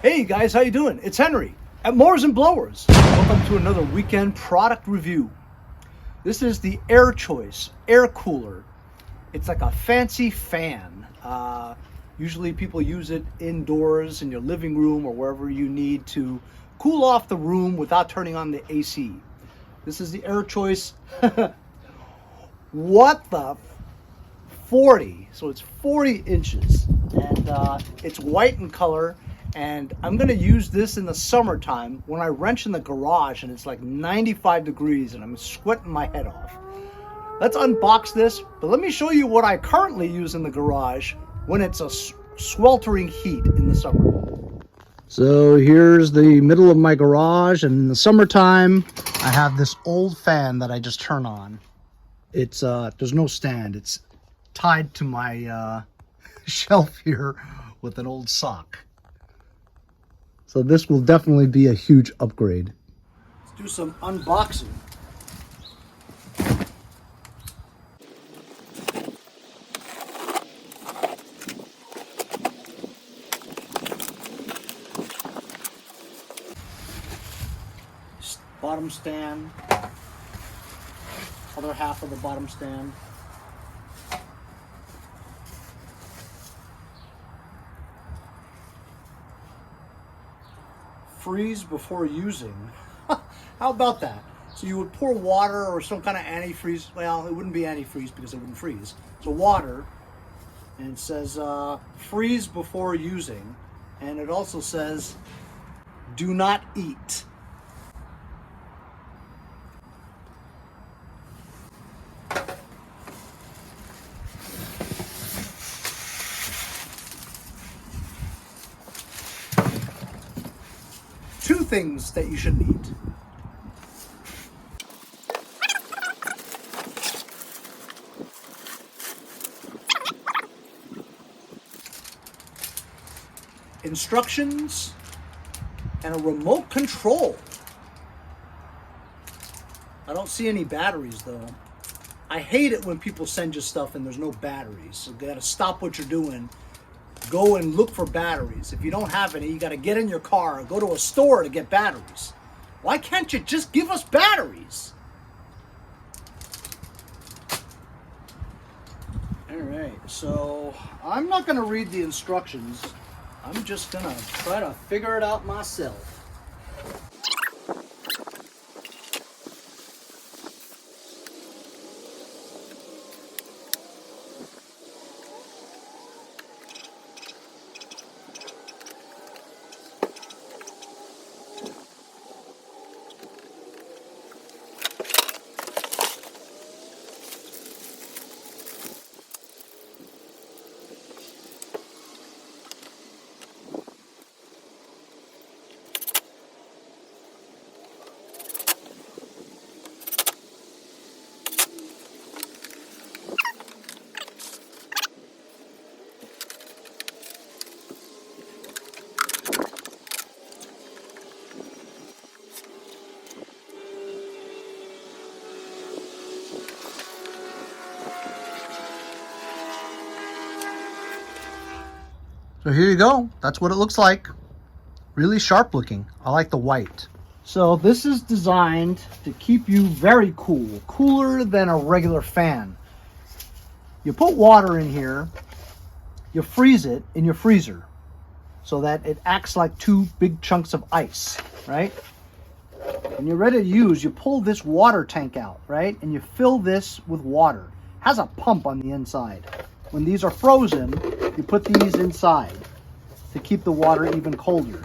Hey guys, how you doing? It's Henry at Mowers and Blowers. Welcome to another weekend product review. This is the Air Choice air cooler. It's like a fancy fan. Usually people use it indoors in your living room or wherever you need to cool off the room without turning on the AC. This is the Air Choice. What the 40? So it's 40 inches and it's white in color. And I'm going to use this in the summertime when I wrench in the garage and it's like 95 degrees and I'm sweating my head off. Let's unbox this, but let me show you what I currently use in the garage when it's a sweltering heat in the summer. So here's the middle of my garage, and in the summertime I have this old fan that I just turn on. It's there's no stand. It's tied to my shelf here with an old sock. So this will definitely be a huge upgrade. Let's do some unboxing. Bottom stand. Other half of the bottom stand. Freeze before using. How about that? So you would pour water or some kind of antifreeze. Well, it wouldn't be antifreeze because it wouldn't freeze. So water, and it says freeze before using, and it also says do not eat. Two things that you shouldn't eat. Instructions and a remote control. I don't see any batteries though. I hate it when people send you stuff and there's no batteries. So you gotta stop what you're doing. Go and look for batteries. If you don't have any, you got to get in your car and go to a store to get batteries. Why can't you just give us batteries? All right, so I'm not going to read the instructions. I'm just going to try to figure it out myself. So here you go. That's what it looks like. Really sharp looking. I like the white. So this is designed to keep you very cool. Cooler than a regular fan. You put water in here. You freeze it in your freezer so that it acts like two big chunks of ice, right? When you're ready to use, you pull this water tank out, right? And you fill this with water. It has a pump on the inside. When these are frozen, you put these inside to keep the water even colder.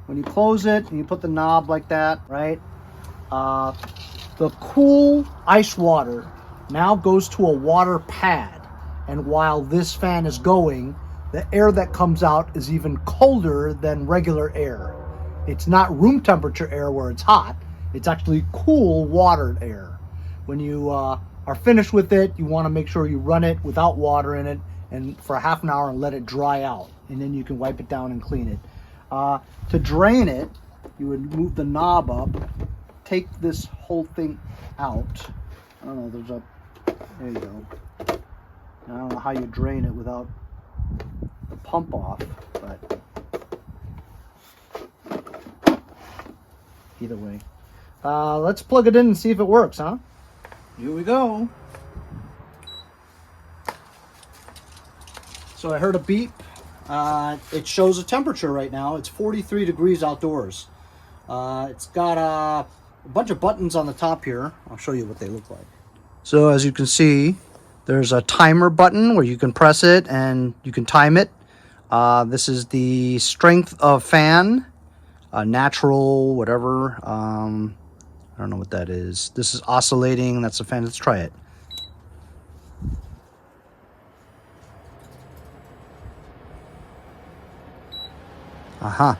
When you close it and you put the knob like that, right? The cool ice water now goes to a water pad. And while this fan is going, the air that comes out is even colder than regular air. It's not room temperature air where it's hot. It's actually cool watered air. When you are finished with it, you want to make sure you run it without water in it and for half an hour and let it dry out. And then you can wipe it down and clean it. To drain it, you would move the knob up, take this whole thing out. I don't know, there's a There you go. I don't know how you drain it without the pump off, but either way. Let's plug it in and see if it works, huh? Here we go. So I heard a beep. It shows a temperature right now. It's 43 degrees outdoors. It's got a bunch of buttons on the top here. I'll show you what they look like. So as you can see, there's a timer button where you can press it and you can time it. This is the strength of fan, natural, whatever. I don't know what that is. This is oscillating. That's the fan. Let's try it. Aha.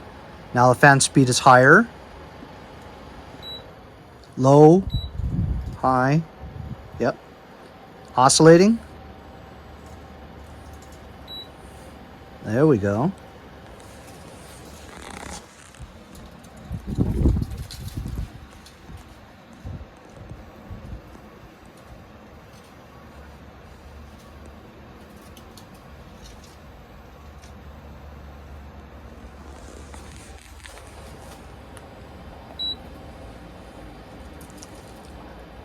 Now the fan speed is higher. Low. High. Yep. Oscillating. There we go.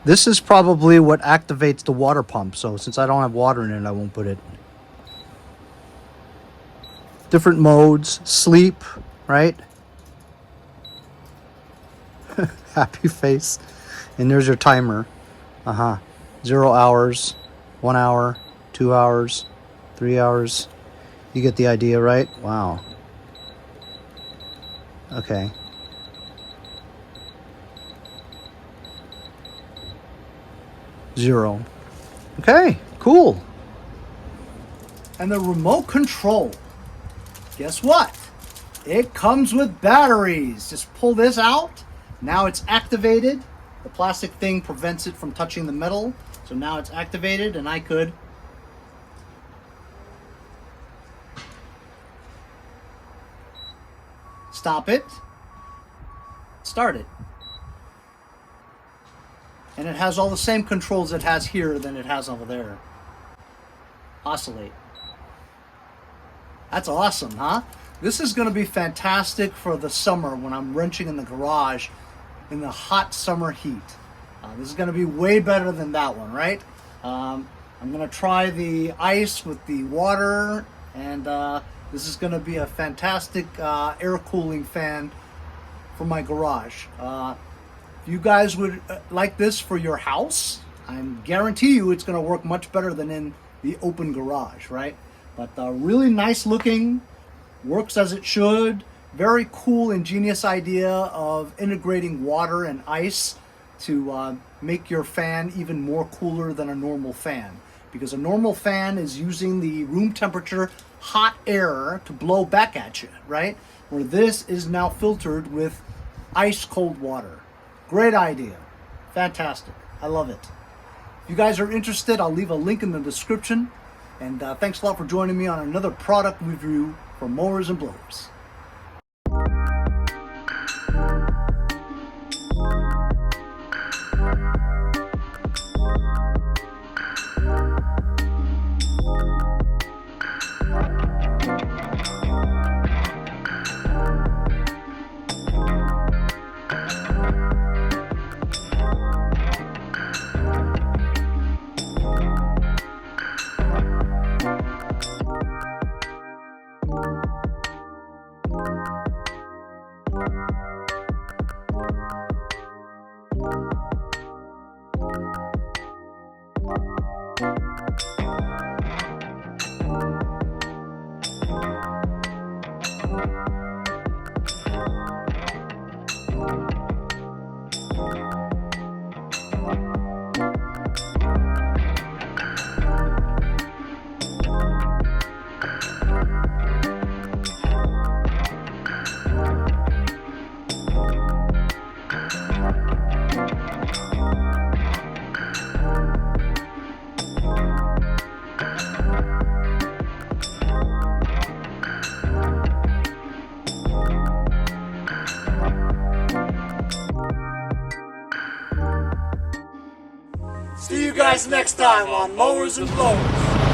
This is probably what activates the water pump. So since I don't have water in it, I won't put it. Different modes, sleep, right? Happy face. And there's your timer. 0 hours, 1 hour, 2 hours, 3 hours. You get the idea, right? Wow. Okay. Zero. Okay, cool. And the remote control, guess what? It comes with batteries. Just pull this out. Now it's activated. The plastic thing prevents it from touching the metal. So now it's activated and I could stop it, start it. And it has all the same controls it has here than it has over there. Oscillate. That's awesome, huh? This is going to be fantastic for the summer when I'm wrenching in the garage in the hot summer heat. This is going to be way better than that one, right? I'm going to try the ice with the water, and this is going to be a fantastic air cooling fan for my garage. If you guys would like this for your house, I guarantee you it's going to work much better than in the open garage, right? But really nice looking, works as it should. Very cool, ingenious idea of integrating water and ice to make your fan even more cooler than a normal fan. Because a normal fan is using the room temperature hot air to blow back at you, right? Where this is now filtered with ice cold water. Great idea. Fantastic. I love it. If you guys are interested, I'll leave a link in the description. And thanks a lot for joining me on another product review for mowers and blowers. See you guys next time on Mowers and Blowers.